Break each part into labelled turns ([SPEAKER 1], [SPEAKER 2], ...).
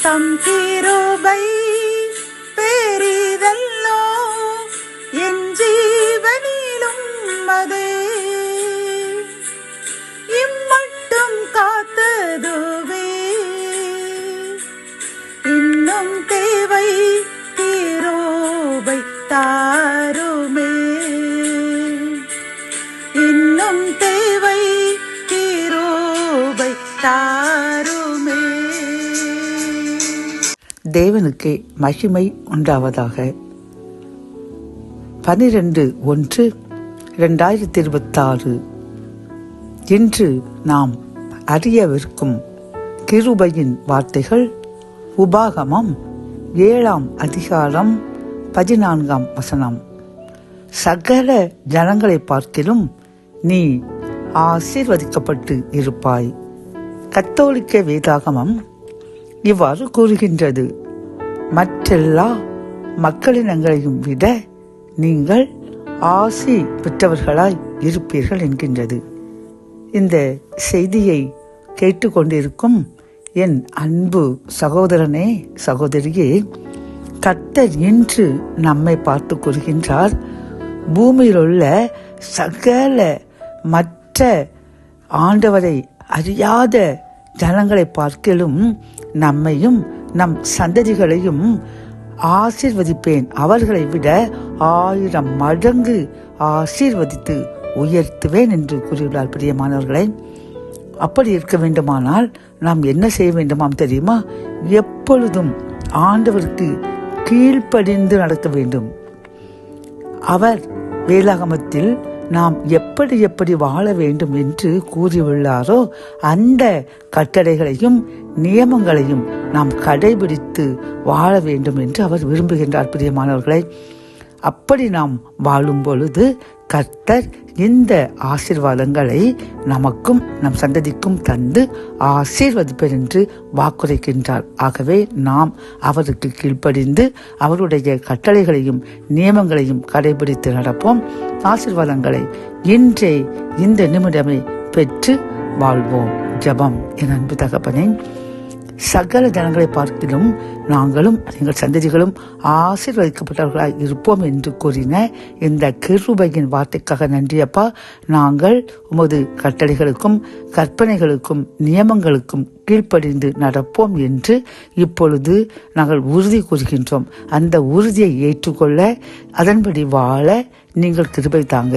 [SPEAKER 1] தம் கிருபை பெரிதல்லோ என் ஜீவனிலும் அதே இம்மட்டும் காத்ததுவே இன்னும் தேவை கிருபை தாருமே இன்னும் தேவை கிருபை தாருமே.
[SPEAKER 2] தேவனுக்கு மகிமை உண்டாவதாக. 12/1/2026 இன்று நாம் அறியவிருக்கும் கிருபையின் வார்த்தைகள் உபாகமம் 7ஆம் அதிகாரம் 14ஆம் வசனம். சகல ஜனங்களை பார்க்கிலும் நீ ஆசீர்வதிக்கப்பட்டு இருப்பாய். கத்தோலிக்க வேதாகமம் இவ்வாறு கூறுகின்றது, மற்றெல்லா மக்களினங்களையும் விட நீங்கள் ஆசி பெற்றவர்களாய் இருப்பீர்கள் என்கின்றது. இந்த செய்தியை கேட்டுக்கொண்டிருக்கும் என் அன்பு சகோதரனே சகோதரியே, கர்த்தர் இன்று நம்மை பார்த்து கூறுகின்றார், பூமியில் உள்ள சகல மற்ற ஆண்டவரை அறியாத ஜனங்களை பார்க்கிலும் நம்மையும் நம் சந்ததிகளையும் ஆசீர்வதிப்பேன், அவர்களை விட 1000 மடங்கு ஆசீர்வதித்து உயர்த்துவேன் என்று கூறியுள்ளார். பிரியமானவர்களை, அப்படி இருக்க வேண்டுமானால் நாம் என்ன செய்ய வேண்டுமாம் தெரியுமா? எப்பொழுதும் ஆண்டவருக்கு கீழ்ப்படிந்து நடக்க வேண்டும். அவர் வேதாகமத்தில் நாம் எப்படி எப்படி வாழ வேண்டும் என்று கூறியுள்ளாரோ அந்த கட்டளைகளையும் நியமங்களையும் நாம் கடைபிடித்து வாழ வேண்டும் என்று அவர் விரும்புகின்றார். பிரியமானவர்களை, அப்படி நாம் வாழும் பொழுது கர்த்தர் இந்த ஆசீர்வாதங்களை நமக்கும் நம் சந்ததிக்கும் தந்து ஆசீர்வதிப்பர் என்று வாக்குரைக்கின்றார். ஆகவே நாம் அவருக்கு கீழ்ப்படிந்து அவருடைய கட்டளைகளையும் நியமங்களையும் கடைபிடித்து நடப்போம். ஆசீர்வாதங்களை இன்றே இந்த நிமிடமே பெற்று வாழ்வோம். ஜெபம். என் அன்பு தகப்பனே, சகல ஜனங்களை பார்க்கிலும் நாங்களும் எங்கள் சந்ததிகளும் ஆசீர்வதிக்கப்பட்டவர்களாய் இருப்போம் என்று கூறின இந்த கிருபையின் வார்த்தைக்காக நன்றியப்பா. நாங்கள் உமது கட்டளைகளுக்கும் கற்பனைகளுக்கும் நியமங்களுக்கும் கீழ்ப்படிந்து நடப்போம் என்று இப்பொழுது நாங்கள் உறுதி கூறுகின்றோம். அந்த உறுதியை ஏற்றுக்கொள்ள, அதன்படி வாழ நீங்கள் கிருபை தாங்க.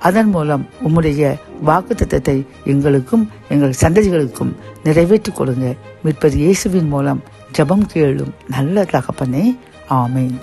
[SPEAKER 2] அதன் மூலம் உம்முடைய வாக்குத்தத்தத்தை எங்களுக்கும் எங்கள் சந்ததிகளுக்கும் நிறைவேற்றிக் கொடுங்க. மீட்பர் இயேசுவின் மூலம் ஜெபம் கேளும் நல்ல தகப்பனே. ஆமென்.